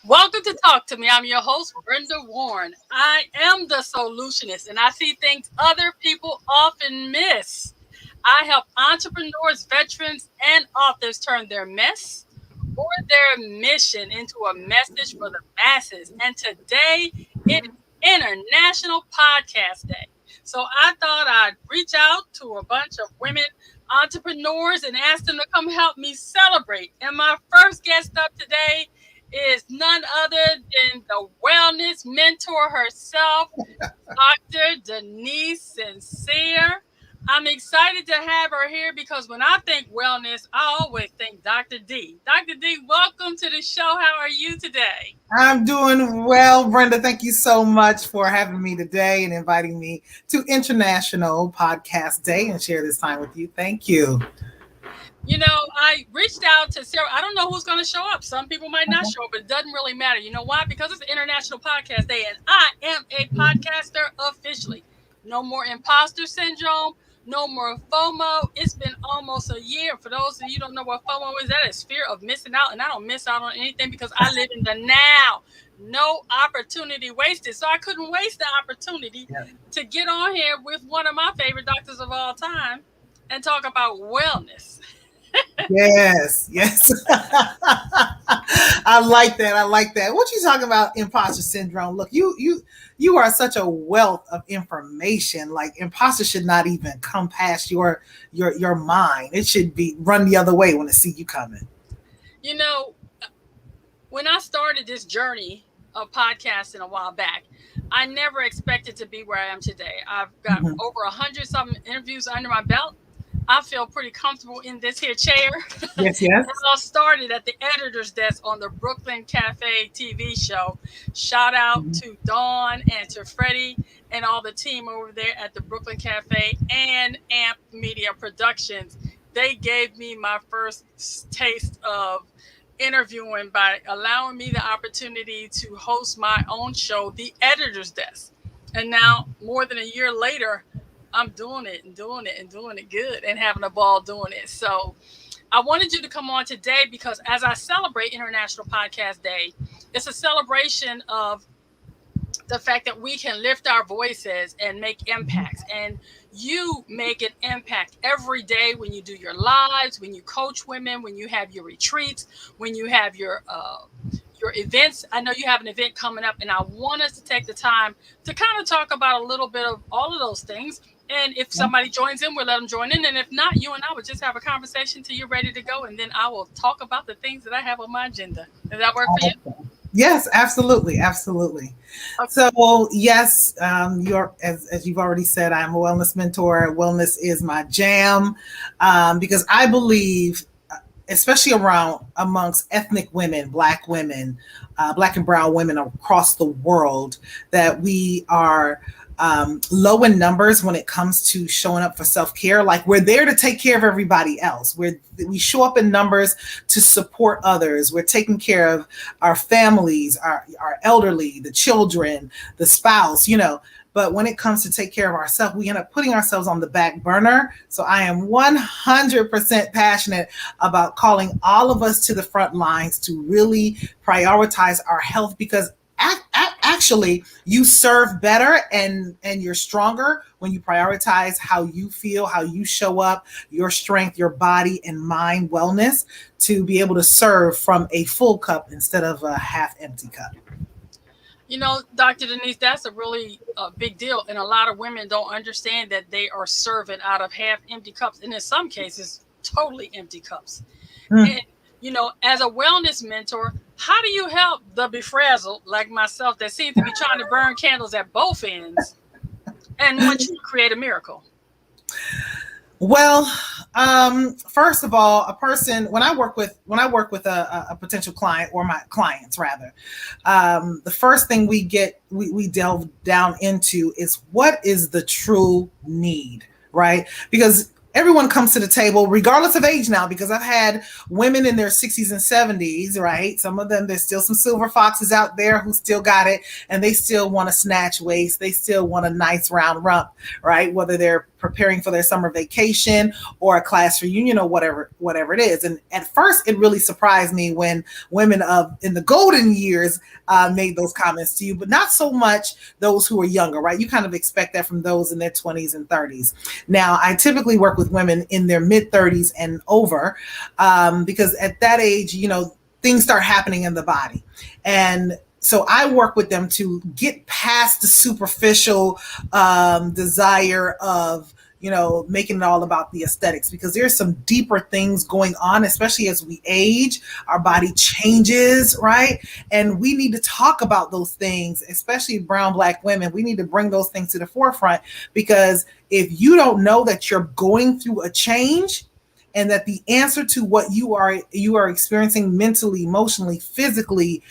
Welcome to Talk to Me. I'm your host, Brenda Warren. I am the solutionist, and I see things other people often miss. I help entrepreneurs, veterans, and authors turn their mess or their mission into a message for the masses. And today, it is International Podcast Day. So I thought I'd reach out to a bunch of women entrepreneurs and ask them to come help me celebrate. And my first guest up today is none other than the wellness mentor herself, Dr. Denise Sincere. I'm excited to have her here because when I think wellness, I always think Dr. D. Dr. D, welcome to the show. How are you today? I'm doing well, Brenda. Thank you so much for having me today and inviting me to International Podcast Day and share this time with you. Thank you. You know, I reached out to Sarah. I don't know who's going to show up. Some people might not show up, but it doesn't really matter. You know why? Because it's International Podcast Day, and I am a podcaster officially. No more imposter syndrome. No more FOMO. It's been almost a year. For those of you who don't know what FOMO is, that is fear of missing out. And I don't miss out on anything because I live in the now. No opportunity wasted. So I couldn't waste the opportunity to get on here with one of my favorite doctors of all time and talk about wellness. Yes, yes. I like that. I like that. What you talking about imposter syndrome? Look, you are such a wealth of information. Like imposter should not even come past your mind. It should be run the other way when it see you coming. You know, when I started this journey of podcasting a while back, I never expected to be where I am today. I've got over 100 something interviews under my belt. I feel pretty comfortable in this here chair. Yes, yes. I started at the editor's desk on the Brooklyn Cafe TV show. Shout out to Dawn and to Freddie and all the team over there at the Brooklyn Cafe and AMP Media Productions. They gave me my first taste of interviewing by allowing me the opportunity to host my own show, The Editor's Desk. And now, more than a year later, I'm doing it and doing it and doing it good and having a ball doing it. So I wanted you to come on today because as I celebrate International Podcast Day, it's a celebration of the fact that we can lift our voices and make impacts. And you make an impact every day when you do your lives, when you coach women, when you have your retreats, when you have your events. I know you have an event coming up, and I want us to take the time to kind of talk about a little bit of all of those things. And if somebody joins in, we'll let them join in. And if not, you and I would just have a conversation till you're ready to go. And then I will talk about the things that I have on my agenda. Does that work for you? Yes, absolutely, absolutely. Okay. So yes, you're as you've already said, I'm a wellness mentor. Wellness is my jam because I believe, especially amongst ethnic women, Black women, Black and brown women across the world, that we are low in numbers when it comes to showing up for self-care. Like we're there to take care of everybody else. We show up in numbers to support others. We're taking care of our families, our elderly, the children, the spouse, But when it comes to take care of ourselves, we end up putting ourselves on the back burner. So I am 100% passionate about calling all of us to the front lines to really prioritize our health because actually you serve better and you're stronger when you prioritize how you feel, how you show up, your strength, your body and mind wellness to be able to serve from a full cup instead of a half empty cup. You know, Dr. Denise, that's a really big deal. And a lot of women don't understand that they are serving out of half empty cups. And in some cases, totally empty cups. And, as a wellness mentor, how do you help the befrazzled like myself that seems to be trying to burn candles at both ends and want you to create a miracle? Well, first of all, when I work with a potential client or my clients rather, the first thing we delve down into is what is the true need, right? Because everyone comes to the table regardless of age now, because I've had women in their 60s and 70s, right? Some of them, there's still some silver foxes out there who still got it and they still want to snatch waist. They still want a nice round rump, right? Whether they're preparing for their summer vacation or a class reunion or whatever it is. And at first, it really surprised me when women in the golden years made those comments to you, but not so much those who are younger, right? You kind of expect that from those in their 20s and 30s. Now, I typically work with women in their mid 30s and over because at that age, things start happening in the body. And so I work with them to get past the superficial desire of, making it all about the aesthetics, because there's some deeper things going on, especially as we age, our body changes, right? And we need to talk about those things, especially brown, Black women. We need to bring those things to the forefront, because if you don't know that you're going through a change, and that the answer to what you are experiencing mentally, emotionally, physically,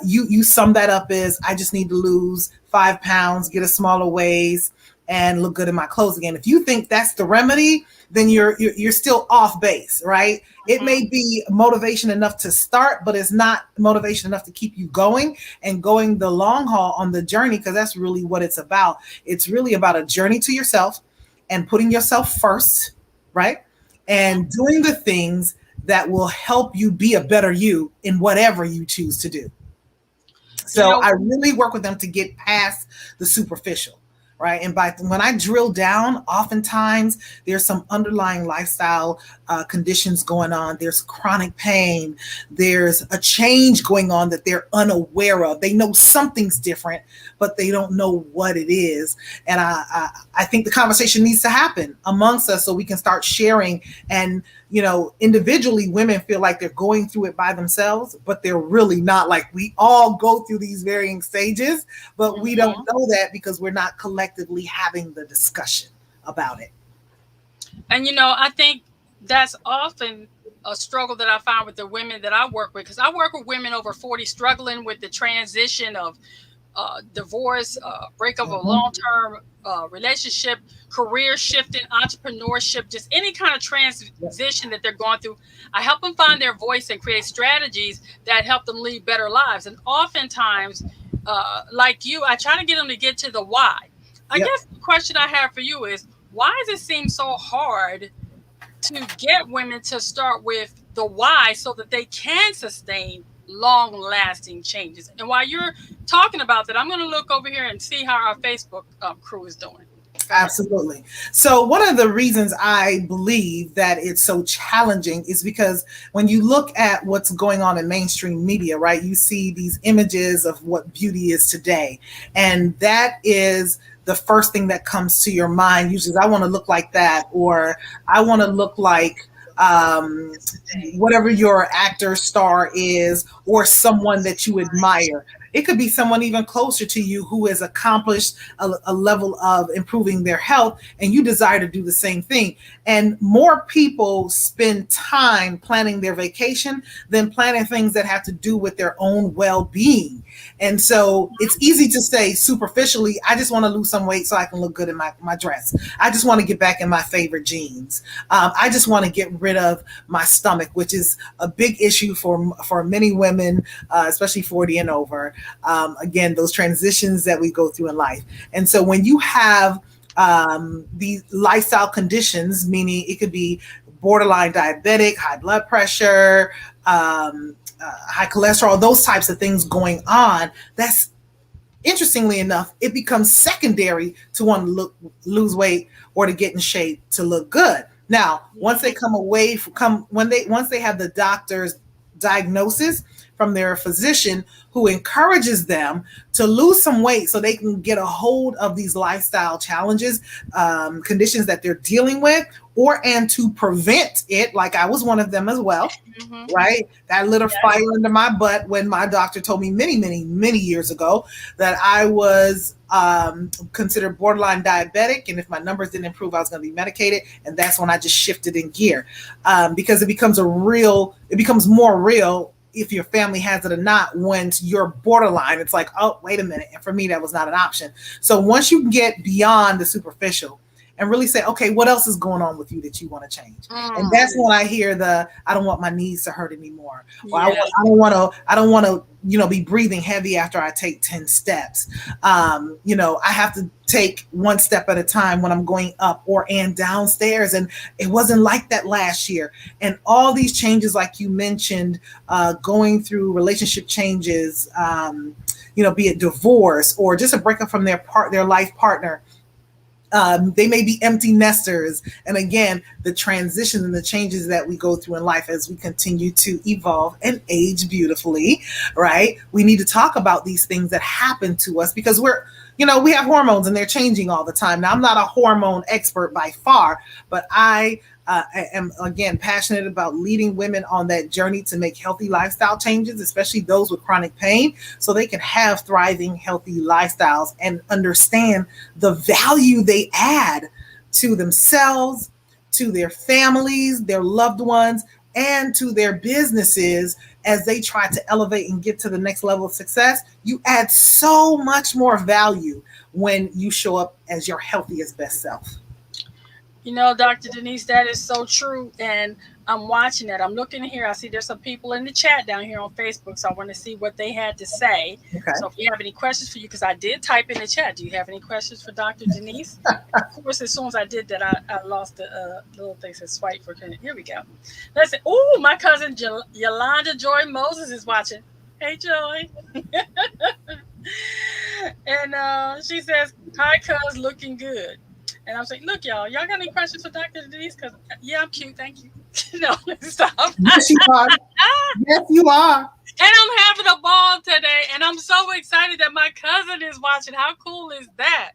you sum that up as, I just need to lose 5 pounds, get a smaller waist, and look good in my clothes again. If you think that's the remedy, then you're still off base, right? It may be motivation enough to start, but it's not motivation enough to keep you going and going the long haul on the journey, because that's really what it's about. It's really about a journey to yourself and putting yourself first, right? And doing the things that will help you be a better you in whatever you choose to do. So I really work with them to get past the superficial, right? And when I drill down, oftentimes there's some underlying lifestyle conditions going on. There's chronic pain. There's a change going on that they're unaware of. They know something's different, but they don't know what it is. And I think the conversation needs to happen amongst us so we can start sharing. And, individually, women feel like they're going through it by themselves, but they're really not. Like, we all go through these varying stages, but we don't know that because we're not collectively having the discussion about it. And, I think that's often a struggle that I find with the women that I work with, because I work with women over 40 struggling with the transition of divorce, breakup of a long-term relationship, career shifting, entrepreneurship, just any kind of transition that they're going through. I help them find their voice and create strategies that help them lead better lives. And oftentimes, like you, I try to get them to get to the why. I guess the question I have for you is, why does it seem so hard to get women to start with the why so that they can sustain long-lasting changes? And while you're talking about that, I'm going to look over here and see how our Facebook crew is doing. Absolutely. So one of the reasons I believe that it's so challenging is because when you look at what's going on in mainstream media, right, you see these images of what beauty is today. And that is the first thing that comes to your mind. Usually, I want to look like that, or I want to look like whatever your actor star is, or someone that you admire. It could be someone even closer to you who has accomplished a level of improving their health, and you desire to do the same thing. And more people spend time planning their vacation than planning things that have to do with their own well-being. And so it's easy to say superficially, I just want to lose some weight so I can look good in my dress. I just want to get back in my favorite jeans. I just want to get rid of my stomach, which is a big issue for many women, especially 40 and over. Again, those transitions that we go through in life. And so when you have these lifestyle conditions, meaning it could be borderline diabetic, high blood pressure, high cholesterol, those types of things going on, that's, interestingly enough, it becomes secondary to want to lose weight or to get in shape to look good. Now, once they once they have the doctor's diagnosis from their physician who encourages them to lose some weight so they can get a hold of these lifestyle challenges, conditions that they're dealing with, and to prevent it, like I was one of them as well, right? That lit a fire under my butt when my doctor told me many, many, many years ago that I was considered borderline diabetic, and if my numbers didn't improve, I was going to be medicated. And that's when I just shifted in gear, because it becomes more real if your family has it or not. When you're borderline, it's like, oh, wait a minute. And for me, that was not an option. So once you get beyond the superficial and really say, okay, what else is going on with you that you want to change? And Mm, that's when I hear I don't want my knees to hurt anymore. Or yeah. I don't want to, be breathing heavy after I take 10 steps. I have to take one step at a time when I'm going up and downstairs. And it wasn't like that last year. And all these changes, like you mentioned, going through relationship changes, be it divorce or just a breakup from their life partner. They may be empty nesters. And again, the transitions and the changes that we go through in life as we continue to evolve and age beautifully, right? We need to talk about these things that happen to us because we have hormones and they're changing all the time. Now, I'm not a hormone expert by far, but I am, again, passionate about leading women on that journey to make healthy lifestyle changes, especially those with chronic pain, so they can have thriving, healthy lifestyles and understand the value they add to themselves, to their families, their loved ones, and to their businesses as they try to elevate and get to the next level of success. You add so much more value when you show up as your healthiest best self. Dr. Denise, that is so true. And I'm watching it. I'm looking here. I see there's some people in the chat down here on Facebook. So I want to see what they had to say. Okay. So if you have any questions for you, because I did type in the chat, do you have any questions for Dr. Denise? Of course, as soon as I did that, I lost the little thing that says swipe for. Here we go. Let's see. Oh, my cousin Yolanda Joy Moses is watching. Hey, Joy. And she says, hi, cuz, looking good. And I was like, look, y'all got any questions for Dr. Denise? Because, yeah, I'm cute. Thank you. No, stop. Yes, you are. Yes, you are. And I'm having a ball today. And I'm so excited that my cousin is watching. How cool is that?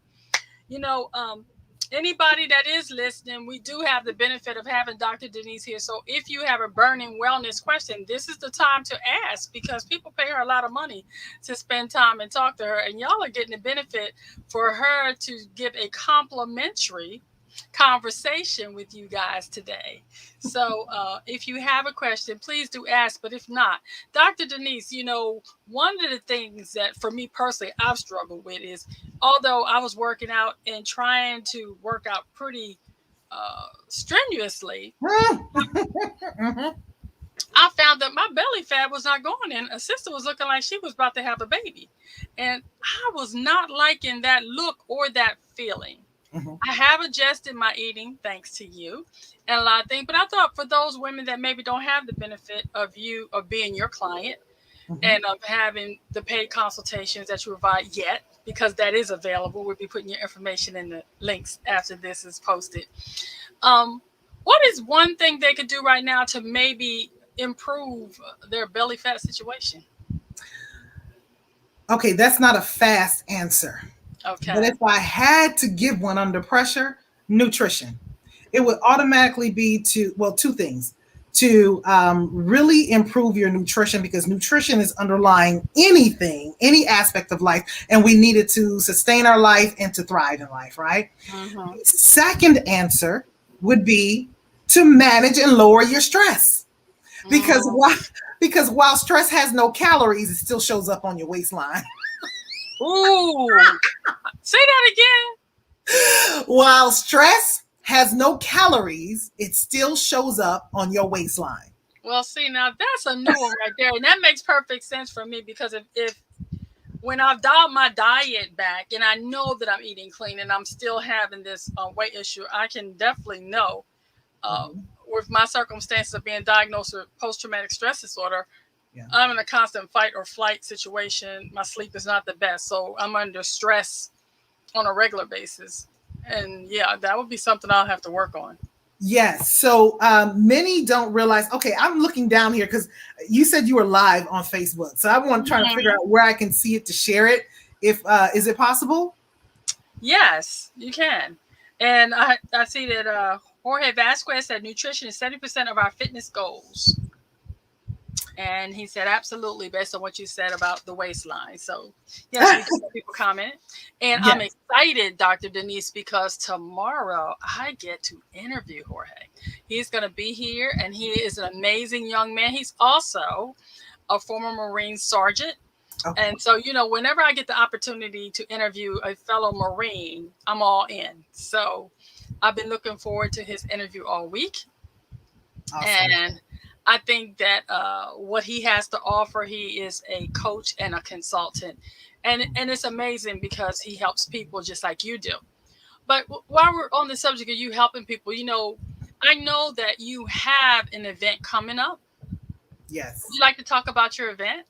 Anybody that is listening, we do have the benefit of having Dr. Denise here. So if you have a burning wellness question, this is the time to ask, because people pay her a lot of money to spend time and talk to her. And y'all are getting the benefit for her to give a complimentary conversation with you guys today. So if you have a question, please do ask. But if not, Dr. Denise, one of the things that for me personally I've struggled with is, although I was working out and trying to work out pretty strenuously, Mm-hmm. I found that my belly fat was not going in. A sister was looking like she was about to have a baby. And I was not liking that look or that feeling. Mm-hmm. I have adjusted my eating thanks to you and a lot of things. But I thought for those women that maybe don't have the benefit of being your client, mm-hmm. and of having the paid consultations that you provide yet, because that is available. We'll be putting your information in the links after this is posted. What is one thing they could do right now to maybe improve their belly fat situation? Okay, that's not a fast answer. Okay. But if I had to give one under pressure, nutrition. It would automatically be two things. To really improve your nutrition, because nutrition is underlying any aspect of life, and we need it to sustain our life and to thrive in life, right? Mm-hmm. Second answer would be to manage and lower your stress. Because while stress has no calories, it still shows up on your waistline. Ooh, say that again. While stress has no calories, it still shows up on your waistline. Well, see, now that's a new one right there. And that makes perfect sense for me, because if when I've dialed my diet back and I know that I'm eating clean and I'm still having this weight issue, I can definitely know with my circumstances of being diagnosed with post-traumatic stress disorder, yeah. I'm in a constant fight or flight situation. My sleep is not the best. So I'm under stress on a regular basis. And yeah, that would be something I'll have to work on. Yes. So many don't realize, okay, I'm looking down here because you said you were live on Facebook. So I want to try to figure out where I can see it to share it. Is it possible? Yes, you can. And I see that Jorge Vasquez said nutrition is 70% of our fitness goals. And he said, absolutely, based on what you said about the waistline. So, yes, we do have people comment. And yes. I'm excited, Dr. Denise, because tomorrow I get to interview Jorge. He's going to be here, and he is an amazing young man. He's also a former Marine sergeant. Okay. And so, whenever I get the opportunity to interview a fellow Marine, I'm all in. So I've been looking forward to his interview all week. Awesome. And I think that what he has to offer, he is a coach and a consultant. And it's amazing because he helps people just like you do. But while we're on the subject of you helping people, I know that you have an event coming up. Would Yes. you like to talk about your event?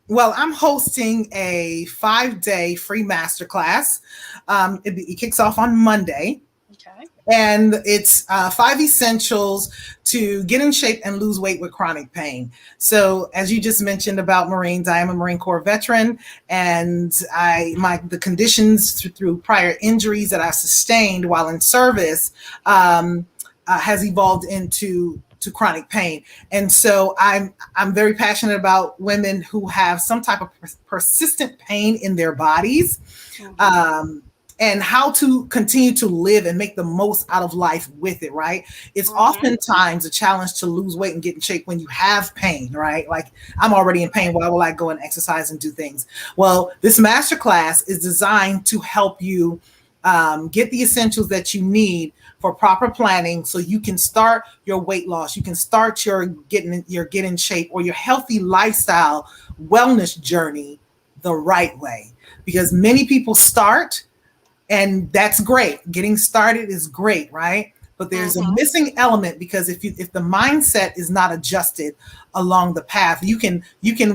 Well, I'm hosting a 5-day free masterclass. It kicks off on Monday. Okay. And it's 5 essentials to get in shape and lose weight with chronic pain. So, as you just mentioned about Marines, I am a Marine Corps veteran, and the conditions through prior injuries that I sustained while in service has evolved into chronic pain. And so I'm very passionate about women who have some type of persistent pain in their bodies. Mm-hmm. And how to continue to live and make the most out of life with it, right? It's Mm-hmm. oftentimes a challenge to lose weight and get in shape when you have pain, right? Like, I'm already in pain. Why will I go and exercise and do things? Well, this masterclass is designed to help you get the essentials that you need for proper planning so you can start your weight loss. You can start your get in shape or your healthy lifestyle wellness journey the right way. Because many people start, and that's great. Getting started is great, right? But there's a Mm-hmm. missing element, because if the mindset is not adjusted along the path, you can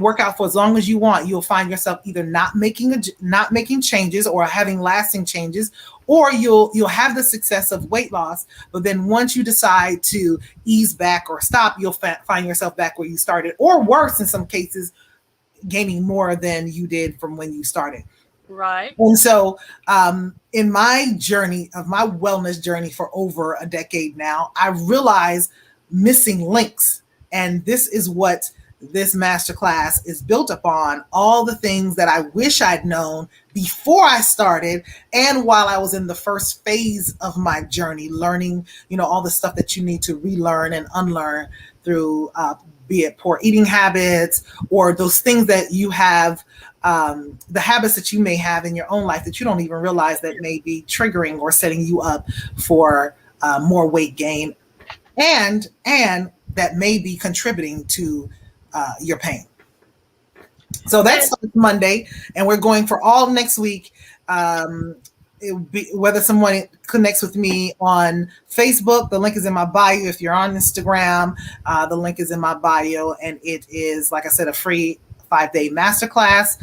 work out for as long as you want. You'll find yourself either not making changes or having lasting changes, or you'll have the success of weight loss, but then once you decide to ease back or stop, you'll find yourself back where you started, or worse in some cases, gaining more than you did from when you started. Right. And so, in my journey of my wellness journey for over a decade now, I realized missing links. And this is what this masterclass is built upon, all the things that I wish I'd known before I started and while I was in the first phase of my journey, learning, all the stuff that you need to relearn and unlearn through, be it poor eating habits or those things that you have, the habits that you may have in your own life that you don't even realize that may be triggering or setting you up for more weight gain, and that may be contributing to your pain. So that's And Monday, and we're going for all next week. It will be, whether someone connects with me on Facebook, the link is in my bio. If you're on Instagram, the link is in my bio, and it is, like I said, a free 5-day masterclass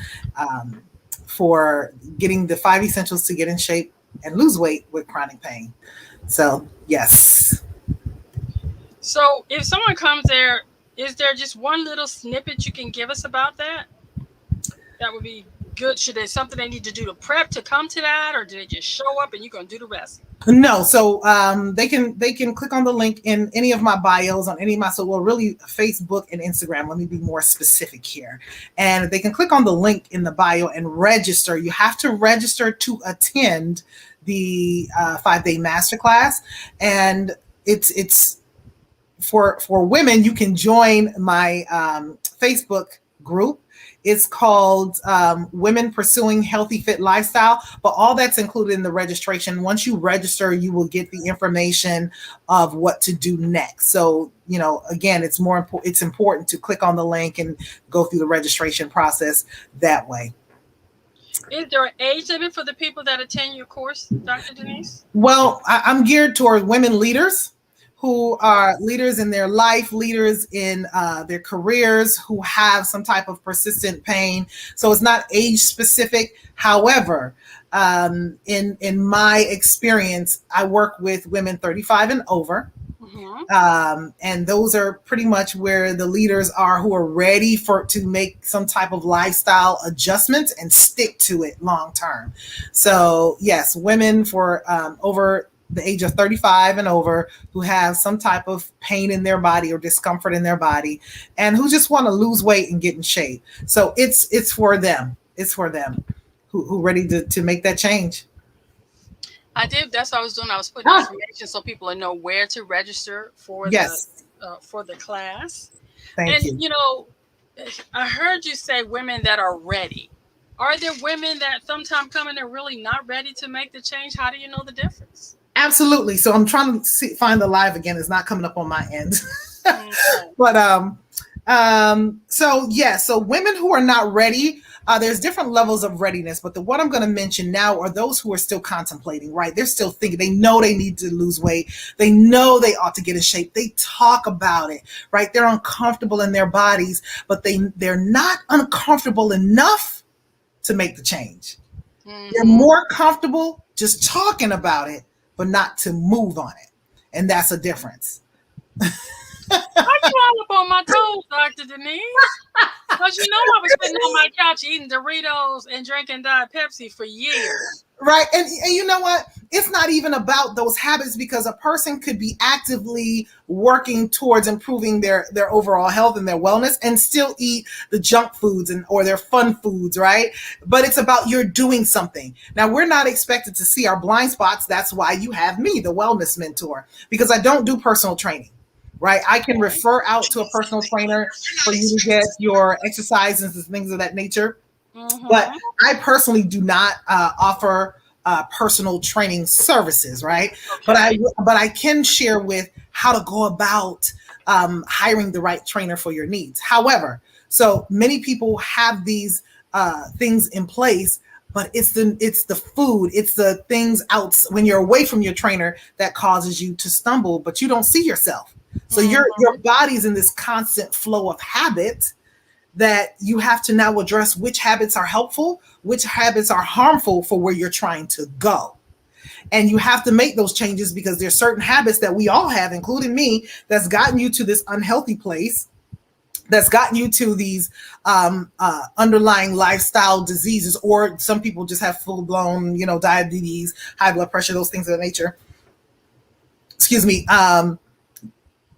for getting the 5 essentials to get in shape and lose weight with chronic pain. So, yes. so if someone comes there, is there just one little snippet you can give us about that? That would be good. Should there something they need to do to prep to come to that, or do they just show up and you're gonna do the rest? No, so they can click on the link in any of my bios on any of my, so well, really Facebook and Instagram. Let me be more specific here, and they can click on the link in the bio and register. You have to register to attend the 5-day masterclass, and it's for women. You can join my Facebook group. It's called Women Pursuing Healthy Fit Lifestyle, but all that's included in the registration. Once you register, you will get the information of what to do next. So, again, it's important to click on the link and go through the registration process that way. Is there an age limit for the people that attend your course, Dr. Denise? Well, I'm geared toward women leaders who are leaders in their life, leaders in their careers, who have some type of persistent pain. So it's not age specific. However, in my experience, I work with women 35 and over. Mm-hmm. And those are pretty much where the leaders are, who are ready to make some type of lifestyle adjustments and stick to it long term. So yes, women for over the age of 35 and over who have some type of pain in their body or discomfort in their body, and who just want to lose weight and get in shape. So it's for them. It's for them who ready to make that change. I did. That's what I was doing. I was putting Ah, information so people know where to register yes. for the class. Thank And you. I heard you say women that are ready. Are there women that sometimes come in and really not ready to make the change? How do you know the difference? Absolutely. So I'm trying to find the live again. It's not coming up on my end. Okay. But so yeah, so women who are not ready, there's different levels of readiness, but the what I'm going to mention now are those who are still contemplating, right? They're still thinking, they know they need to lose weight, they know they ought to get in shape, they talk about it, right? They're uncomfortable in their bodies, but they're not uncomfortable enough to make the change. They're more comfortable just talking about it, but not to move on it. And that's a difference. Why you all up on my toes, Dr. Denise? Because you know I was sitting on my couch eating Doritos and drinking Diet Pepsi for years. Right. And you know what? It's not even about those habits, because a person could be actively working towards improving their overall health and their wellness and still eat the junk foods or their fun foods, right? But it's about you're doing something. Now, we're not expected to see our blind spots. That's why you have me, the wellness mentor, because I don't do personal training. Right. I can refer out to a personal trainer for you to get your exercises and things of that nature. But I personally do not offer personal training services, right? Okay. But I can share with how to go about hiring the right trainer for your needs. However, so many people have these things in place, but it's the food, it's the things out when you're away from your trainer that causes you to stumble, but you don't see yourself. So your body's in this constant flow of habit that you have to now address which habits are helpful, which habits are harmful for where you're trying to go. And you have to make those changes because there's certain habits that we all have, including me, that's gotten you to this unhealthy place, that's gotten you to these underlying lifestyle diseases, or some people just have full-blown, diabetes, high blood pressure, those things of that nature. Excuse me.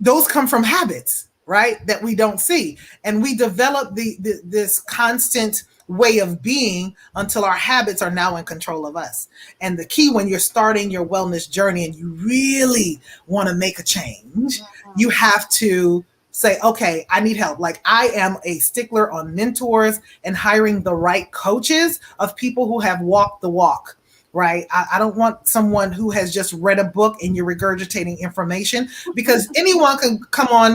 Those come from habits, right? That we don't see. And we develop this constant way of being until our habits are now in control of us. And the key when you're starting your wellness journey and you really want to make a change, you have to say, okay, I need help. Like, I am a stickler on mentors and hiring the right coaches of people who have walked the walk. Right. I don't want someone who has just read a book and you're regurgitating information, because anyone can come on,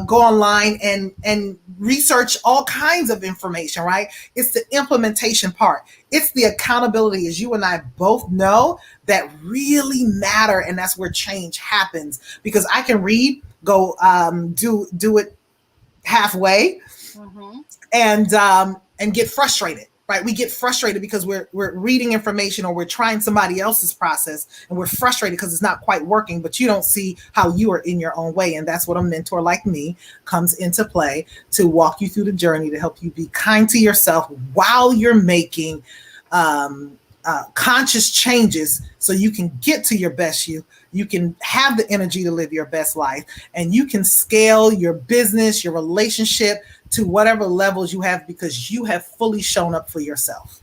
go online and research all kinds of information. Right. It's the implementation part. It's the accountability, as you and I both know, that really matter. And that's where change happens, because I can read, go do it halfway and get frustrated. Right, we get frustrated because we're reading information or we're trying somebody else's process and we're frustrated because it's not quite working, but you don't see how you are in your own way. And that's what a mentor like me comes into play, to walk you through the journey, to help you be kind to yourself while you're making conscious changes so you can get to your best you can have the energy to live your best life, and you can scale your business, your relationship to whatever levels you have, because you have fully shown up for yourself.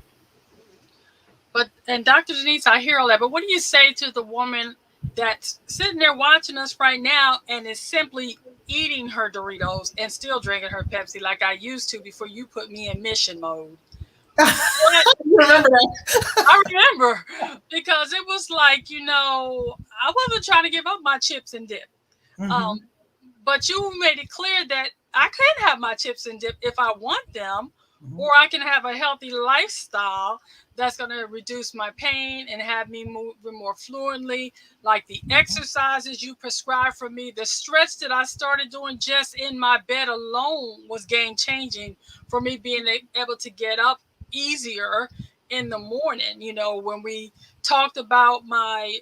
And Dr. Denise, I hear all that, but what do you say to the woman that's sitting there watching us right now and is simply eating her Doritos and still drinking her Pepsi like I used to before you put me in mission mode? You remember that? I remember, because it was like, I wasn't trying to give up my chips and dip. But you made it clear that I can have my chips and dip if I want them, or I can have a healthy lifestyle that's going to reduce my pain and have me move more fluently, like the exercises you prescribed for me. The stretch that I started doing just in my bed alone was game changing for me, being able to get up easier in the morning. When we talked about my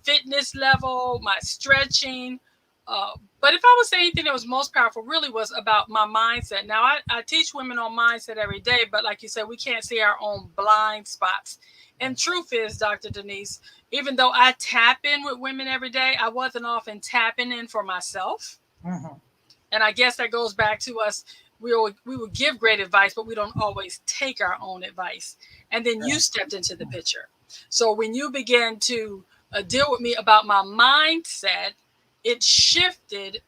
fitness level, my stretching, but if I would say anything that was most powerful, really was about my mindset. Now, I teach women on mindset every day, but like you said, we can't see our own blind spots. And truth is, Dr. Denise, even though I tap in with women every day, I wasn't often tapping in for myself. And I guess that goes back to us. We would give great advice, but we don't always take our own advice. And then you stepped into the picture. So when you began to deal with me about my mindset, it shifted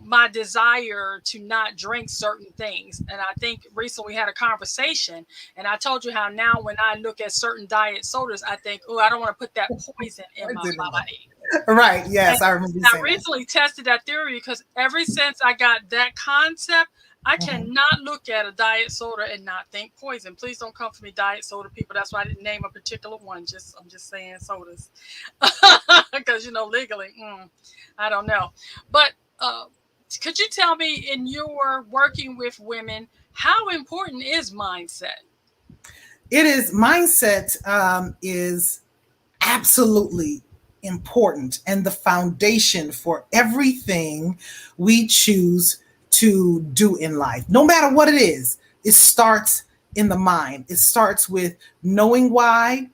my desire to not drink certain things. And I think recently we had a conversation, and I told you how now when I look at certain diet sodas, I think, oh, I don't want to put that poison in my body. Right. Yes, And I remember you I saying that. recently tested that theory because ever since I got that concept, I cannot look at a diet soda and not think poison. Please don't come for me, diet soda people. That's why I didn't name a particular one. I'm just saying sodas, because legally, I don't know. But could you tell me, in your working with women, how important is mindset? It is mindset is absolutely important and the foundation for everything we choose to do in life. No matter what it is, it starts in the mind. It starts with knowing why,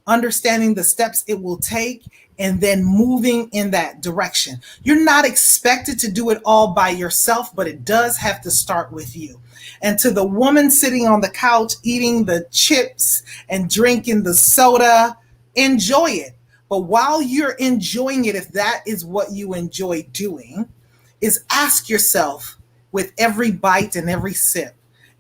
understanding the steps it will take, and then moving in that direction. You're not expected to do it all by yourself, but it does have to start with you. And to the woman sitting on the couch eating the chips and drinking the soda, enjoy it. But while you're enjoying it, if that is what you enjoy doing, is ask yourself with every bite and every sip,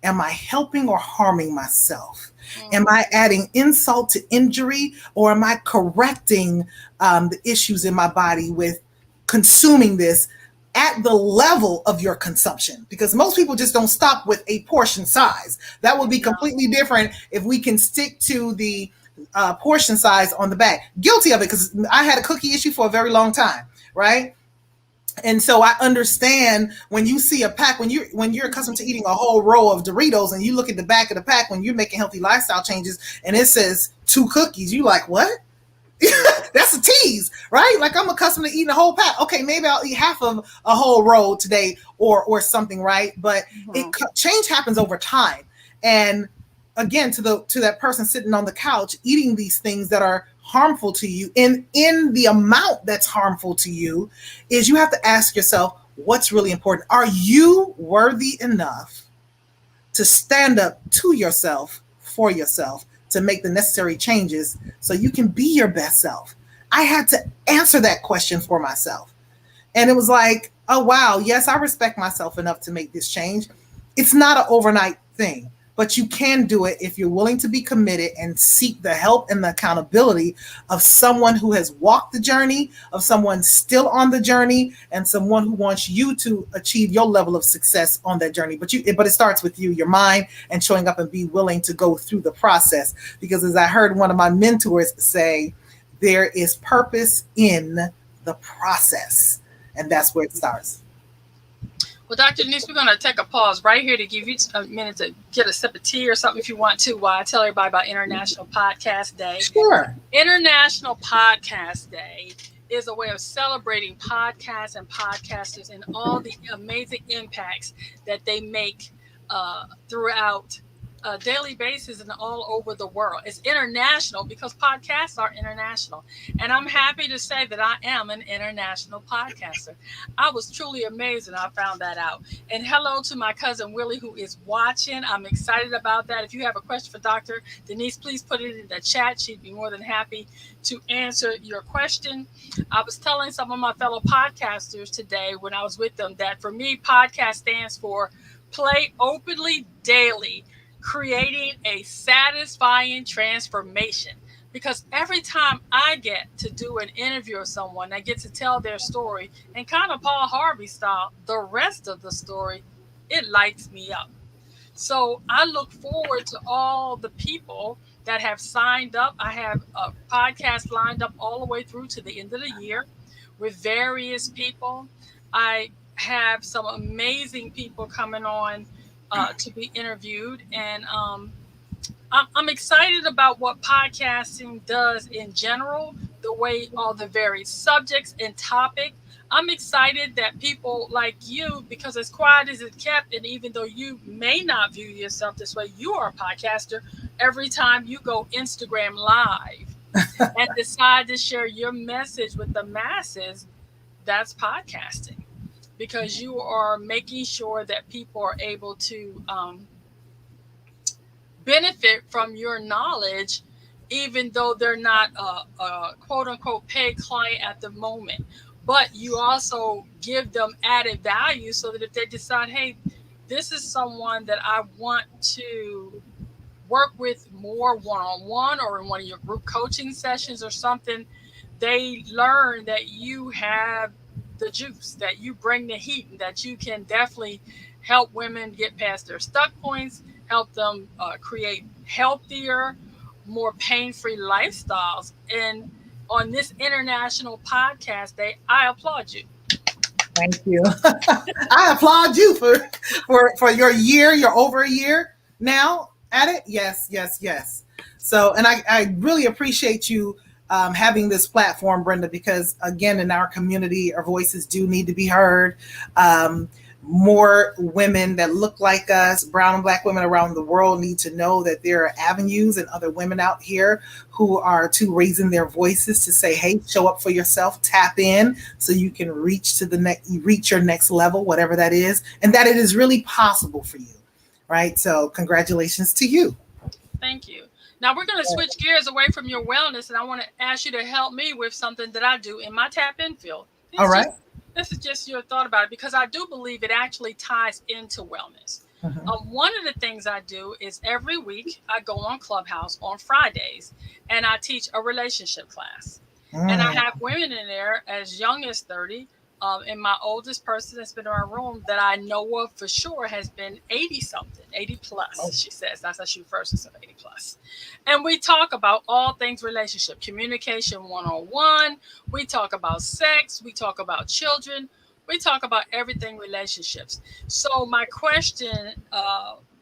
am I helping or harming myself? Am I adding insult to injury, or am I correcting the issues in my body with consuming this at the level of your consumption? Because most people just don't stop with a portion size. That would be completely different if we can stick to the portion size on the bag. Guilty of it, because I had a cookie issue for a very long time, right? And so I understand when you see a pack, when you're accustomed to eating a whole row of Doritos, and you look at the back of the pack when you're making healthy lifestyle changes, and it says 2 cookies, you like, what? That's a tease, right? Like, I'm accustomed to eating a whole pack. Okay, maybe I'll eat half of a whole row today, or something, right? But change happens over time. And again, to that person sitting on the couch eating these things that are harmful to you, in the amount that's harmful to you, is you have to ask yourself, what's really important? Are you worthy enough to stand up to yourself, for yourself, to make the necessary changes so you can be your best self? I had to answer that question for myself. And it was like, oh, wow, yes, I respect myself enough to make this change. It's not an overnight thing, but you can do it if you're willing to be committed and seek the help and the accountability of someone who has walked the journey, of someone still on the journey, and someone who wants you to achieve your level of success on that journey. But it starts with you, your mind, and showing up and be willing to go through the process. Because as I heard one of my mentors say, there is purpose in the process. And that's where it starts. Well, Dr. Denise, we're going to take a pause right here to give you a minute to get a sip of tea or something if you want to, while I tell everybody about International Podcast Day. Sure. International Podcast Day is a way of celebrating podcasts and podcasters and all the amazing impacts that they make throughout a daily basis and all over the world. It's international because podcasts are international. And I'm happy to say that I am an international podcaster. I was truly amazed when I found that out. And hello to my cousin Willie, who is watching. I'm excited about that. If you have a question for Dr. Denise, please put it in the chat. She'd be more than happy to answer your question. I was telling some of my fellow podcasters today when I was with them that for me, podcast stands for Play Openly Daily, creating a satisfying transformation. Because every time I get to do an interview of someone, I get to tell their story, and kind of Paul Harvey style, the rest of the story, it lights me up. So I look forward to all the people that have signed up. I have a podcast lined up all the way through to the end of the year with various people. I have some amazing people coming on to be interviewed, and I'm excited about what podcasting does in general, the way all the various subjects and topic. I'm excited that people like you, because as quiet as it kept, and even though you may not view yourself this way, you are a podcaster. Every time you go Instagram live and decide to share your message with the masses, that's podcasting. Because you are making sure that people are able to benefit from your knowledge, even though they're not a quote unquote paid client at the moment. but you also give them added value so that if they decide, hey, this is someone that I want to work with more one-on-one or in one of your group coaching sessions or something, they learn that you have the juice, that you bring the heat, and that you can definitely help women get past their stuck points, help them create healthier, more pain-free lifestyles. And on this International Podcast Day, I applaud you. Thank you. I applaud you for your year. You're over a year now at it. Yes, yes, yes. So, and I really appreciate you having this platform, Brenda, because again, in our community, our voices do need to be heard. More women that look like us, brown and black women around the world, need to know that there are avenues and other women out here who are too raising their voices to say, hey, show up for yourself, tap in so you can reach your next level, whatever that is, and that it is really possible for you. Right. So congratulations to you. Thank you. Now we're going to switch gears away from your wellness, and I want to ask you to help me with something that I do in my tap-in field. All right. This is just your thought about it, because I do believe it actually ties into wellness. One of the things I do is every week I go on Clubhouse on Fridays and I teach a relationship class. And I have women in there as young as 30. And my oldest person that's been in our room that I know of for sure has been 80 something, 80 plus, she says. That's how she refers to herself, 80 plus. And we talk about all things relationship, communication one-on-one. We talk about sex. We talk about children. We talk about everything relationships. So my question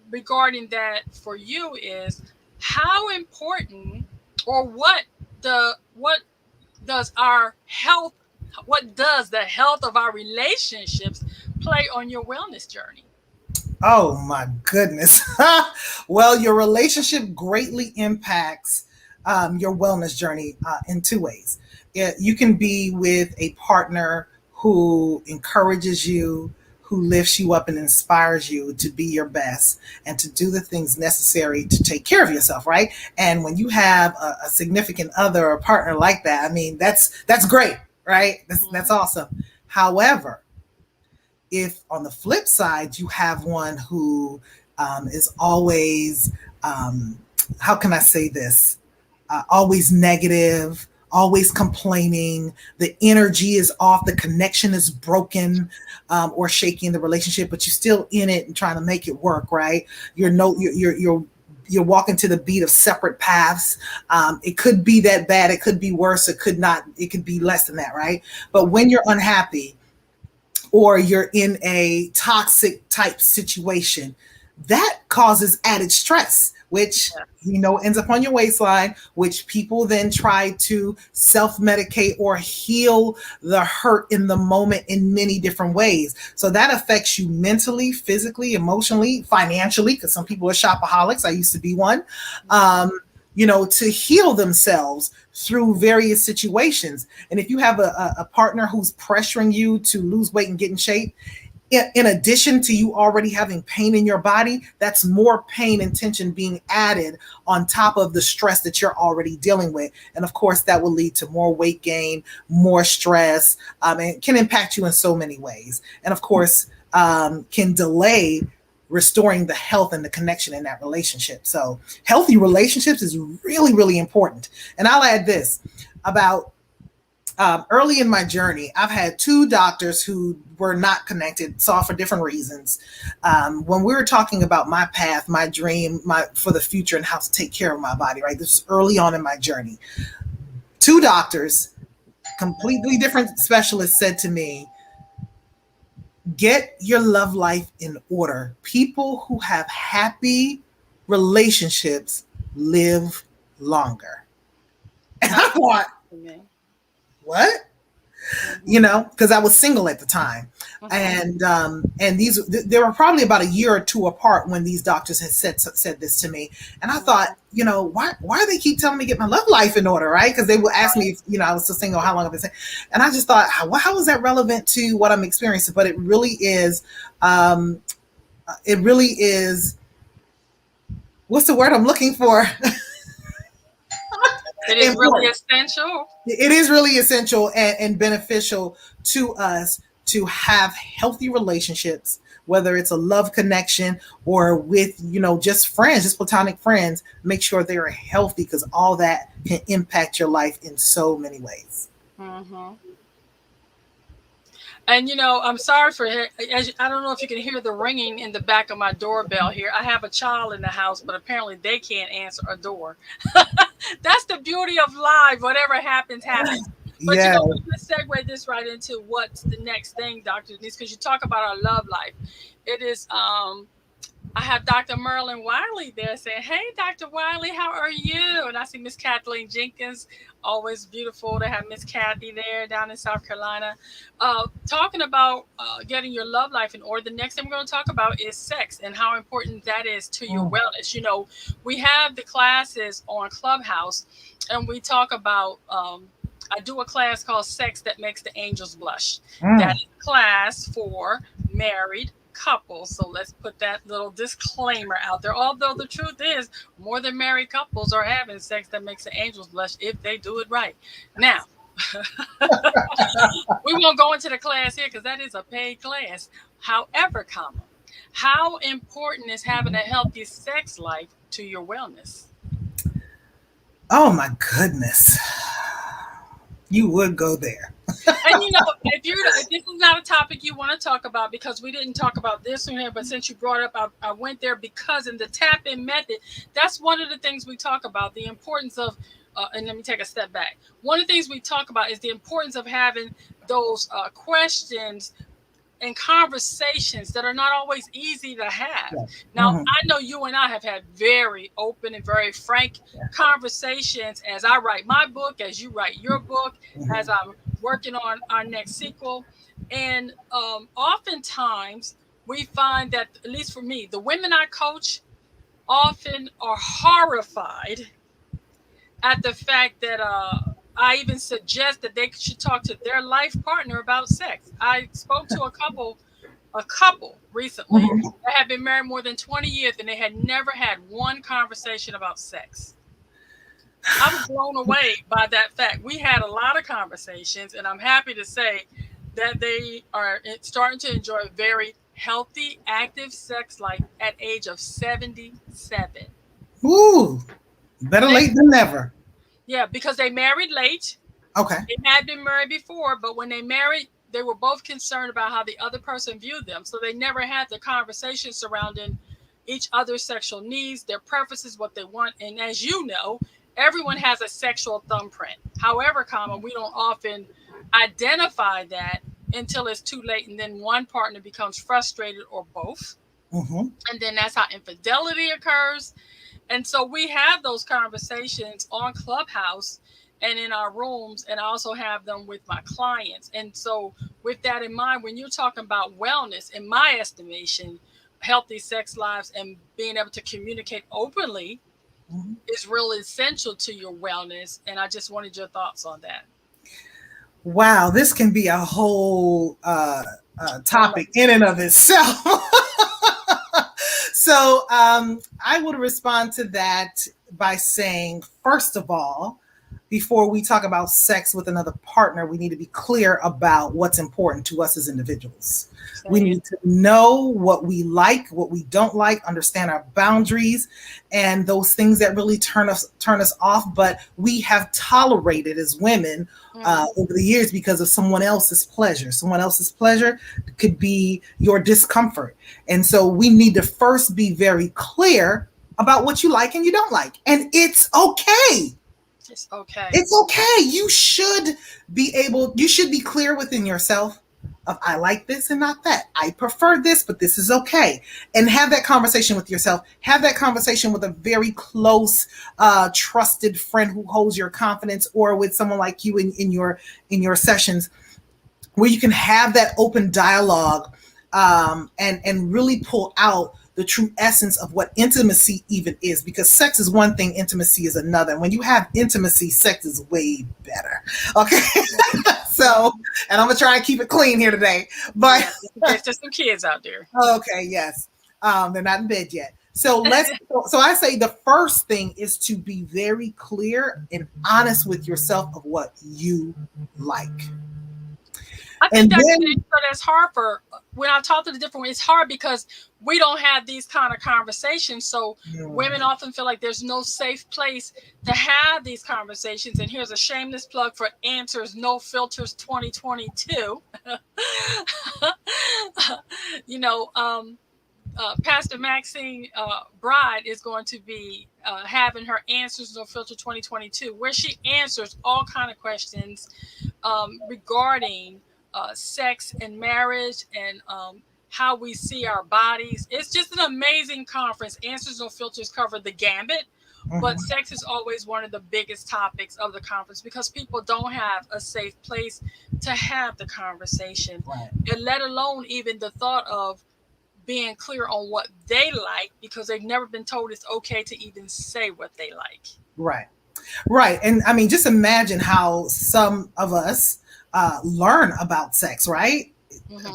regarding that for you is, how important, or what does the health of our relationships play on your wellness journey? Oh my goodness. Well, your relationship greatly impacts your wellness journey in two ways. You can be with a partner who encourages you, who lifts you up and inspires you to be your best and to do the things necessary to take care of yourself, right? And when you have a significant other or partner like that, I mean, that's great, right? That's awesome. However, if on the flip side, you have one who is always, how can I say this? Always negative, always complaining, the energy is off, the connection is broken, or shaky in the relationship, but you're still in it and trying to make it work, right? You're walking to the beat of separate paths. It could be that bad, it could be worse, it could be less than that, right? But when you're unhappy or you're in a toxic type situation, that causes added stress, which ends up on your waistline, which people then try to self-medicate or heal the hurt in the moment in many different ways. So that affects you mentally, physically, emotionally, financially, because some people are shopaholics. I used to be one. To heal themselves through various situations. And if you have a partner who's pressuring you to lose weight and get in shape, in addition to you already having pain in your body, that's more pain and tension being added on top of the stress that you're already dealing with. And of course, that will lead to more weight gain, more stress, and can impact you in so many ways. And of course, can delay restoring the health and the connection in that relationship. So healthy relationships is really, really important. And I'll add this about early in my journey, I've had two doctors who were not connected, saw for different reasons. When we were talking about my path, my dream, for the future and how to take care of my body, right? This is early on in my journey. Two doctors, completely different specialists, said to me, get your love life in order. People who have happy relationships live longer. And I thought, what? Because I was single at the time. And they were probably about a year or two apart when these doctors had said this to me. And I thought, why do they keep telling me to get my love life in order, right? Because they would ask me if, I was still single, how long I've been single. And I just thought, how is that relevant to what I'm experiencing? But it really is, what's the word I'm looking for? It is really Important. essential. It is really essential and beneficial to us to have healthy relationships, whether it's a love connection or with, just friends, just platonic friends. Make sure they're healthy because all that can impact your life in so many ways. Hmm. And I'm sorry for I don't know if you can hear the ringing in the back of my doorbell here. I have a child in the house, but apparently they can't answer a door. That's the beauty of life. Whatever happens, happens. But Yeah. let's segue this right into what's the next thing, Dr. Denise, because you talk about our love life. It is I have Dr. Merlin Wiley there saying, "Hey, Dr. Wiley, how are you?" And I see Miss Kathleen Jenkins. Always beautiful to have Miss Kathy there down in South Carolina. Talking about getting your love life in order. The next thing we're going to talk about is sex and how important that is to your wellness. We have the classes on Clubhouse, and we talk about. I do a class called Sex That Makes the Angels Blush. That is a class for married couples. So let's put that little disclaimer out there. Although the truth is, more than married couples are having sex that makes the angels blush if they do it right. Now, we won't go into the class here because that is a paid class. However, how important is having a healthy sex life to your wellness? Oh my goodness. You would go there. And if this is not a topic you want to talk about, because we didn't talk about this in here, but since you brought up, I went there because in the tap-in method, that's one of the things we talk about, the importance of, and let me take a step back. One of the things we talk about is the importance of having those questions and conversations that are not always easy to have. Yeah. Now, I know you and I have had very open and very frank conversations as I write my book, as you write your book, as I'm working on our next sequel. And oftentimes we find that, at least for me, the women I coach often are horrified at the fact that I even suggest that they should talk to their life partner about sex. I spoke to a couple recently that had been married more than 20 years and they had never had one conversation about sex. I was blown away by that fact. We had a lot of conversations, and I'm happy to say that they are starting to enjoy a very healthy, active sex life at age of 77. Ooh, better late than never. Yeah, because they married late. Okay. They had been married before, but when they married, they were both concerned about how the other person viewed them. So they never had the conversation surrounding each other's sexual needs, their preferences, what they want. And as you know, everyone has a sexual thumbprint. However, we don't often identify that until it's too late. And then one partner becomes frustrated or both. And then that's how infidelity occurs. And so we have those conversations on Clubhouse and in our rooms, and I also have them with my clients. And so with that in mind, when you're talking about wellness, in my estimation, healthy sex lives and being able to communicate openly is really essential to your wellness. And I just wanted your thoughts on that. Wow, this can be a whole topic in and of itself. So I would respond to that by saying, first of all, before we talk about sex with another partner, we need to be clear about what's important to us as individuals. Okay. We need to know what we like, what we don't like, understand our boundaries, and those things that really turn us off. But we have tolerated as women over the years because of someone else's pleasure. Someone else's pleasure could be your discomfort. And so we need to first be very clear about what you like and you don't like. And it's okay. It's okay. It's okay. You should be clear within yourself of, I like this and not that. I prefer this, but this is okay. And have that conversation with yourself. Have that conversation with a very close, trusted friend who holds your confidence, or with someone like you in your sessions, where you can have that open dialogue and really pull out the true essence of what intimacy even is, because sex is one thing, intimacy is another. And when you have intimacy, sex is way better. Okay. So, and I'm gonna try and keep it clean here today, but there's just some kids out there. Okay. Yes. They're not in bed yet. So so I say the first thing is to be very clear and honest with yourself of what you like. I think And that's then that's hard for when I talk to the different. It's hard because we don't have these kind of conversations. So women often feel like there's no safe place to have these conversations. And here's a shameless plug for Answers No Filters 2022. you know, Pastor Maxine Bride is going to be having her Answers No Filter 2022, where she answers all kind of questions regarding sex and marriage and how we see our bodies. It's just an amazing conference. Answers No Filters cover the gambit, but sex is always one of the biggest topics of the conference because people don't have a safe place to have the conversation, right. and let alone even the thought of being clear on what they like because they've never been told it's okay to even say what they like. Right. Right. And I mean, just imagine how some of us learn about sex, right?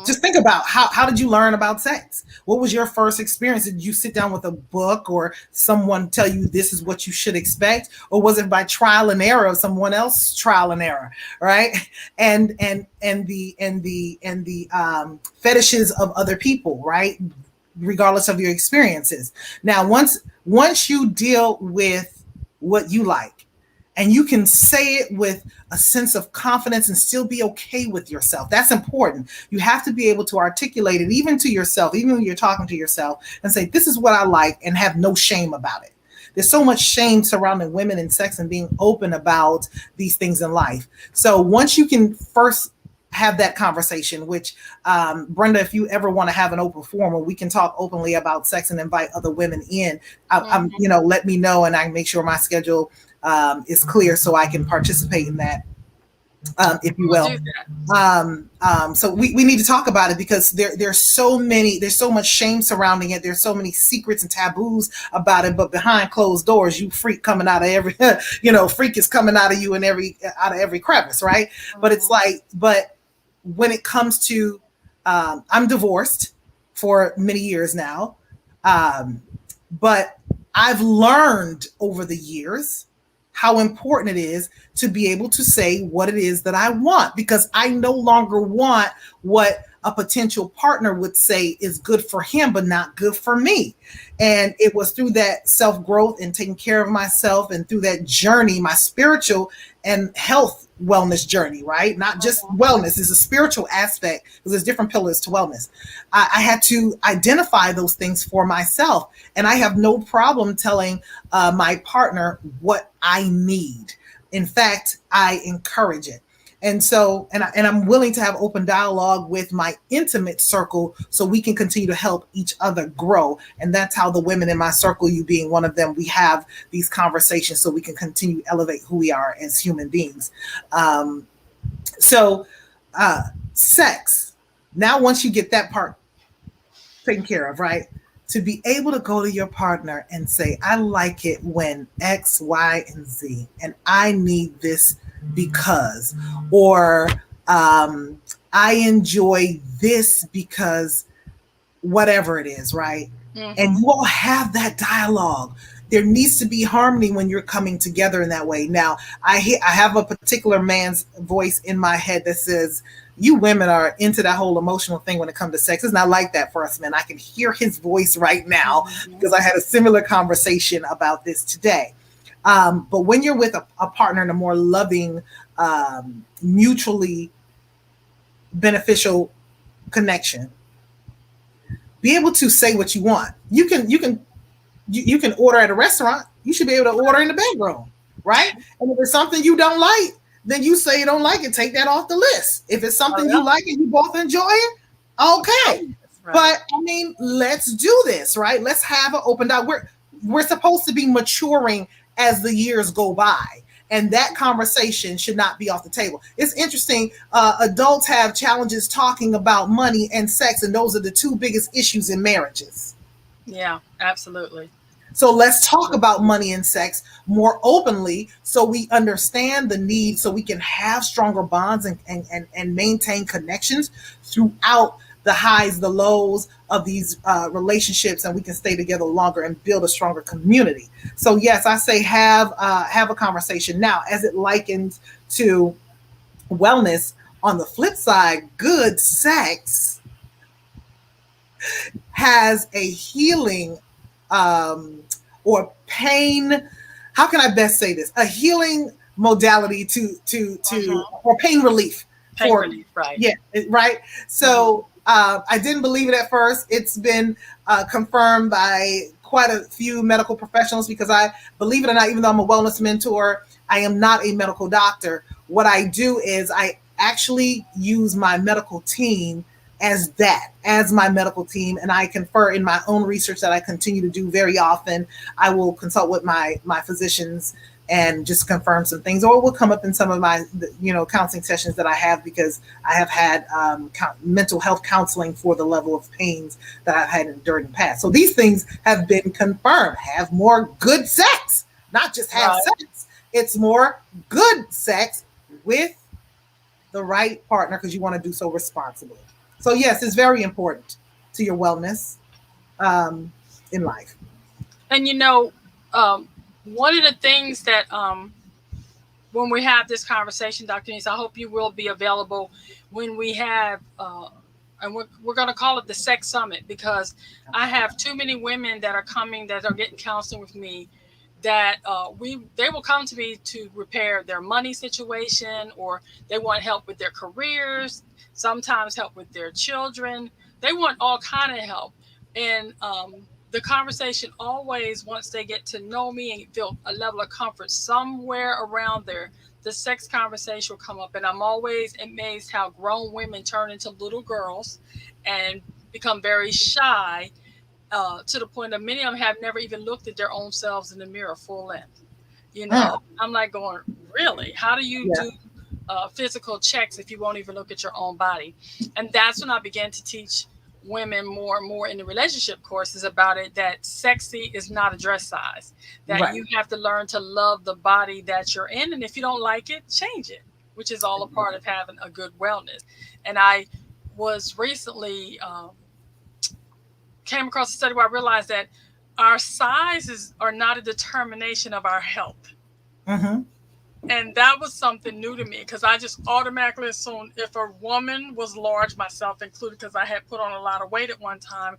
Just think about how did you learn about sex? What was your first experience? Did you sit down with a book or someone tell you this is what you should expect? Or was it by trial and error of someone else's trial and error, right? And the fetishes of other people, right? Regardless of your experiences. Now, once you deal with what you like, and you can say it with a sense of confidence and still be okay with yourself. That's important. You have to be able to articulate it even to yourself, even when you're talking to yourself, and say, this is what I like, and have no shame about it. There's so much shame surrounding women and sex and being open about these things in life. So once you can first have that conversation, which Brenda, if you ever want to have an open forum where we can talk openly about sex and invite other women in, I'm let me know and I can make sure my schedule is clear so I can participate in that, if you will. So we need to talk about it because there's so much shame surrounding it. There's so many secrets and taboos about it, but behind closed doors, you freak coming out of every, freak is coming out of you in out of every crevice, right? But it's like, but when it comes to, I'm divorced for many years now, but I've learned over the years how important it is to be able to say what it is that I want, because I no longer want what a potential partner would say is good for him, but not good for me. And it was through that self-growth and taking care of myself and through that journey, my spiritual and health wellness journey, right? Not just wellness, it's a spiritual aspect because there's different pillars to wellness. I had to identify those things for myself. And I have no problem telling my partner what I need. In fact, I encourage it. And so, and I'm willing to have open dialogue with my intimate circle so we can continue to help each other grow. And that's how the women in my circle, you being one of them, we have these conversations so we can continue to elevate who we are as human beings. Sex. Now, once you get that part taken care of, right? To be able to go to your partner and say, I like it when X, Y, and Z, and I need this because, or I enjoy this because whatever it is, right? And you all have that dialogue. There needs to be harmony when you're coming together in that way. Now, I have a particular man's voice in my head that says, you women are into that whole emotional thing when it comes to sex. It's not like that for us men. I can hear his voice right now because I had a similar conversation about this today. But when you're with a partner in a more loving, mutually beneficial connection, be able to say what you want. You can order at a restaurant. You should be able to order in the bedroom, right? And if it's something you don't like, then you say you don't like it. Take that off the list. If it's something you like and you both enjoy it, okay. Right. But I mean, let's do this, right? Let's have an open dialogue. We're supposed to be maturing as the years go by. And that conversation should not be off the table. It's interesting. Adults have challenges talking about money and sex, and those are the two biggest issues in marriages. Yeah, absolutely. So let's talk about money and sex more openly so we understand the need so we can have stronger bonds and maintain connections throughout the highs, the lows of these relationships, and we can stay together longer and build a stronger community. So yes, I say have a conversation. Now, as it likens to wellness, on the flip side, good sex has a healing or pain. How can I best say this? A healing modality or pain relief. Pain relief, right? Yeah, right. So I didn't believe it at first. It's been confirmed by quite a few medical professionals, because I, believe it or not, even though I'm a wellness mentor, I am not a medical doctor. What I do is I actually use my medical team as my medical team, and I confer in my own research that I continue to do very often. I will consult with my physicians and just confirm some things, or it will come up in some of my counseling sessions that I have, because I have had mental health counseling for the level of pains that I've had during the past. So these things have been confirmed. Have more good sex, not just have sex. It's more good sex with the right partner, because you want to do so responsibly. So yes, it's very important to your wellness in life. And one of the things that when we have this conversation, Dr. Denise, I hope you will be available when we have, and we're going to call it the Sex Summit, because I have too many women that are coming, that are getting counseling with me, that they will come to me to repair their money situation, or they want help with their careers, sometimes help with their children. They want all kind of help. And the conversation always, once they get to know me and feel a level of comfort somewhere around there, the sex conversation will come up. And I'm always amazed how grown women turn into little girls and become very shy, to the point that many of them have never even looked at their own selves in the mirror full length. I'm like going, really? How do you do physical checks if you won't even look at your own body? And that's when I began to teach women more and more in the relationship courses about it, that sexy is not a dress size, that you have to learn to love the body that you're in. And if you don't like it, change it, which is all a part of having a good wellness. And I was recently came across a study where I realized that our sizes are not a determination of our health. Mm-hmm. And that was something new to me, because I just automatically assumed if a woman was large, myself included, because I had put on a lot of weight at one time,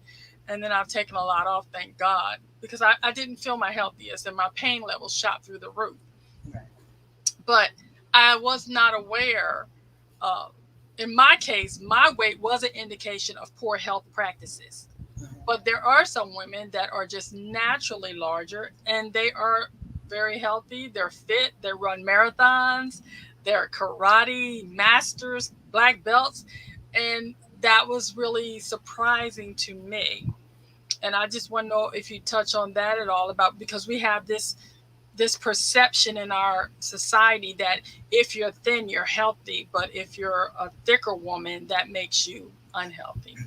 and then I've taken a lot off, thank God, because I didn't feel my healthiest, and my pain levels shot through the roof. Right. But I was not aware, in my case, my weight was an indication of poor health practices. But there are some women that are just naturally larger, and they are very healthy. They're fit. They run marathons. They're karate masters, black belts. And that was really surprising to me. And I just want to know if you touch on that at all, about, because we have this perception in our society that if you're thin, you're healthy. But if you're a thicker woman, that makes you unhealthy.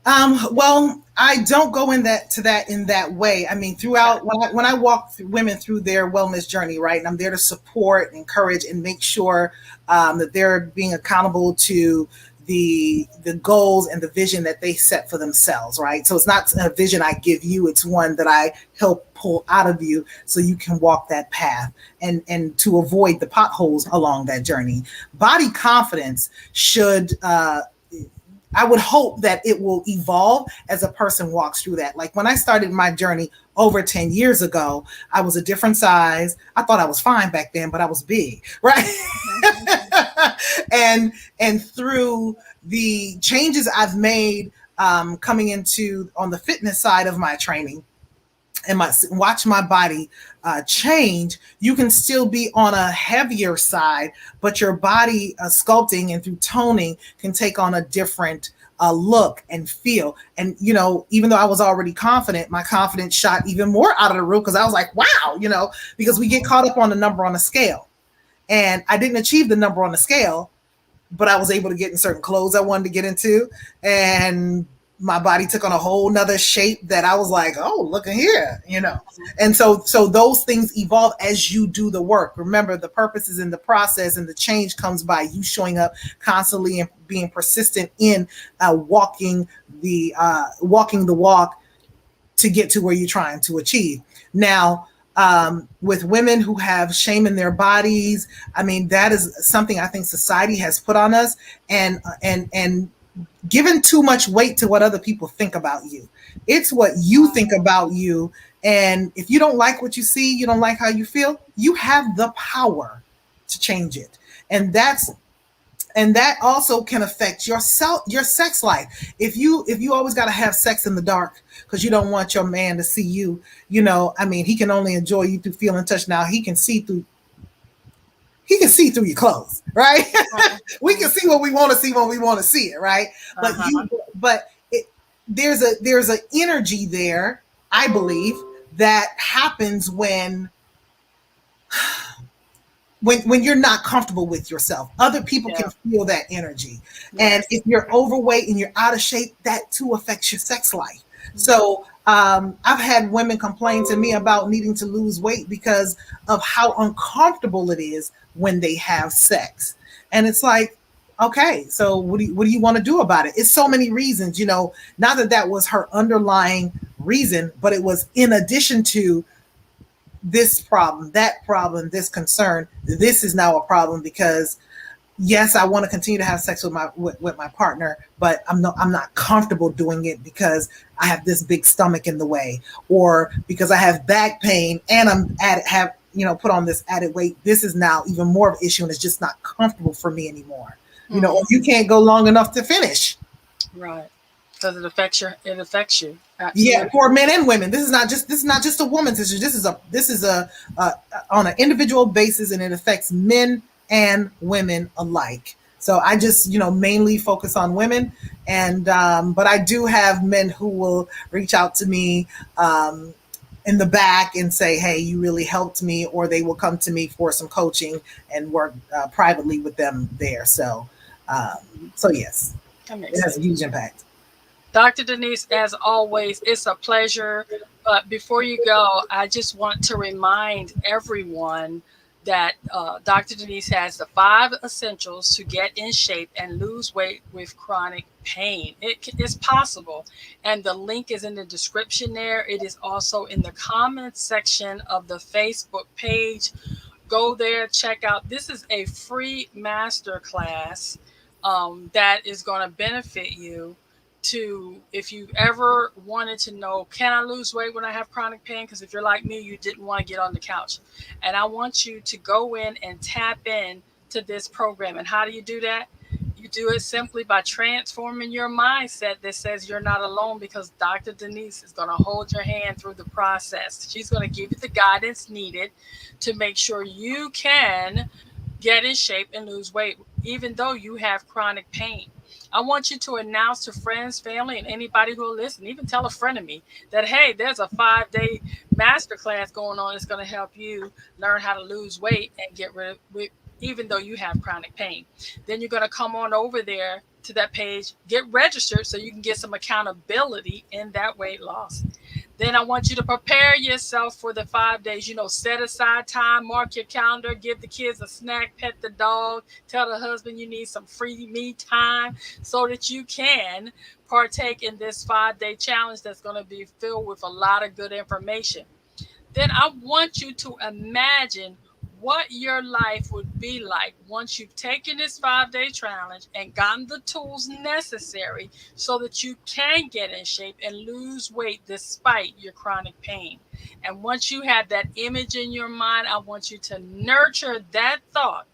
Well, I don't go in that way. I mean, throughout when I walk women through their wellness journey, right, and I'm there to support, encourage, and make sure that they're being accountable to the goals and the vision that they set for themselves, right? So it's not a vision I give you; it's one that I help pull out of you so you can walk that path and to avoid the potholes along that journey. Body confidence should. I would hope that it will evolve as a person walks through that. Like when I started my journey over 10 years ago, I was a different size. I thought I was fine back then, but I was big, right? and through the changes I've made coming into on the fitness side of my training, and watch my body change, you can still be on a heavier side, but your body sculpting and through toning can take on a different look and feel. And, even though I was already confident, my confidence shot even more out of the roof, because I was like, wow, because we get caught up on the number on the scale. And I didn't achieve the number on the scale, but I was able to get in certain clothes I wanted to get into, and my body took on a whole nother shape that I was like, oh, look at here, And so those things evolve as you do the work. Remember, the purpose is in the process, and the change comes by you showing up constantly and being persistent in walking the walk to get to where you're trying to achieve. Now, with women who have shame in their bodies, I mean, that is something I think society has put on us, and given too much weight to what other people think about you. It's what you think about you. And if you don't like what you see, you don't like how you feel, you have the power to change it. And that also can affect your sex life. If you always got to have sex in the dark because you don't want your man to see you, I mean, he can only enjoy you through feel and touch. Now he can see through your clothes, right? We can see what we want to see when we want to see it, right? But there's a energy there, I believe, that happens when you're not comfortable with yourself. Other people can feel that energy. Yes. And if you're overweight and you're out of shape, that too affects your sex life. Mm-hmm. So I've had women complain to me about needing to lose weight because of how uncomfortable it is when they have sex. And it's like, okay, so what do you want to do about it? It's so many reasons, not that was her underlying reason, but it was in addition to this problem, that problem, this concern. This is now a problem because yes, I want to continue to have sex with my partner, but I'm not comfortable doing it because I have this big stomach in the way, or because I have back pain and have put on this added weight. This is now even more of an issue, and it's just not comfortable for me anymore. Mm-hmm. Or you can't go long enough to finish. Right. Because it affects you. Absolutely. Yeah, for men and women. This is not just a woman's issue. This is a on an individual basis, and it affects men and women alike. So I just mainly focus on women, and but I do have men who will reach out to me in the back and say, hey, you really helped me, or they will come to me for some coaching and work privately with them there. So yes, it has a huge impact. Dr. Denise, as always, it's a pleasure. But before you go, I just want to remind everyone that Dr. Denise has the 5 essentials to get in shape and lose weight with chronic pain. It is possible. And the link is in the description there. It is also in the comments section of the Facebook page. Go there, check out. This is a free masterclass that is going to benefit you. If you ever wanted to know, can I lose weight when I have chronic pain? Because if you're like me, you didn't want to get on the couch. And I want you to go in and tap in to this program. And how do you do that? You do it simply by transforming your mindset that says you're not alone, because Dr. Denise is going to hold your hand through the process. She's going to give you the guidance needed to make sure you can get in shape and lose weight, even though you have chronic pain. I want you to announce to friends, family, and anybody who will listen, even tell a friend of me that, hey, there's a 5-day masterclass going on. It's going to help you learn how to lose weight and get rid of it, even though you have chronic pain. Then you're going to come on over there to that page, get registered so you can get some accountability in that weight loss. Then I want you to prepare yourself for the 5 days. Set aside time, mark your calendar, give the kids a snack, pet the dog, tell the husband you need some free me time so that you can partake in this 5-day challenge that's going to be filled with a lot of good information. Then I want you to imagine what your life would be like once you've taken this 5-day challenge and gotten the tools necessary so that you can get in shape and lose weight despite your chronic pain. And once you have that image in your mind, I want you to nurture that thought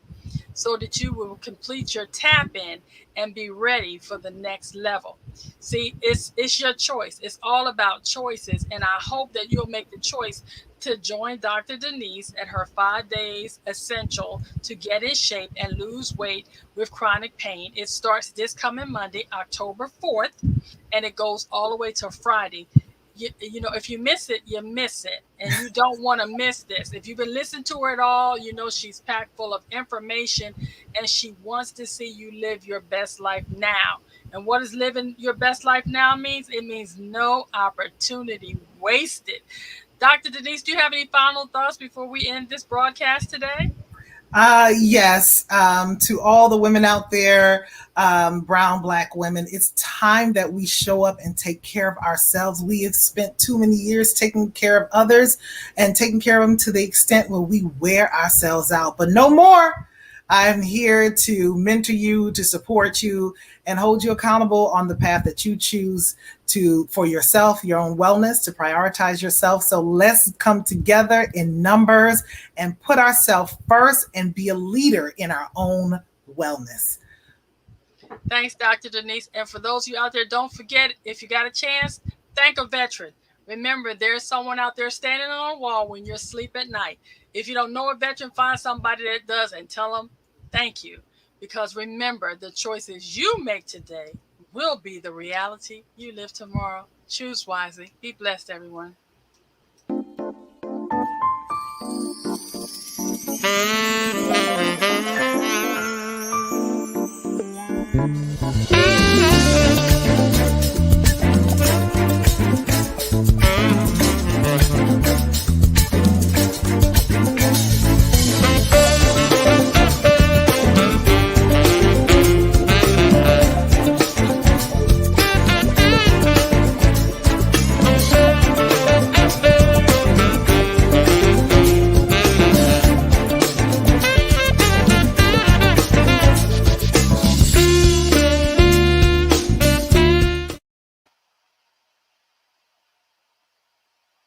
so that you will complete your tap in and be ready for the next level. See, it's your choice. It's all about choices. And I hope that you'll make the choice to join Dr. Denise at her 5 days essential to get in shape and lose weight with chronic pain. It starts this coming Monday, October 4th, and it goes all the way to Friday. If you miss it, you miss it. And you don't want to miss this. If you've been listening to her at all, she's packed full of information, and she wants to see you live your best life now. And what does living your best life now means? It means no opportunity wasted. Dr. Denise, do you have any final thoughts before we end this broadcast today? Yes, to all the women out there, brown, black women, it's time that we show up and take care of ourselves. We have spent too many years taking care of others and taking care of them to the extent where we wear ourselves out, but no more. I'm here to mentor you, to support you, and hold you accountable on the path that you choose to for yourself, your own wellness, to prioritize yourself. So let's come together in numbers and put ourselves first and be a leader in our own wellness. Thanks, Dr. Denise. And for those of you out there, don't forget, if you got a chance, thank a veteran. Remember, there's someone out there standing on a wall when you're asleep at night. If you don't know a veteran, find somebody that does and tell them thank you. Because remember, the choices you make today will be the reality you live tomorrow. Choose wisely. Be blessed, everyone.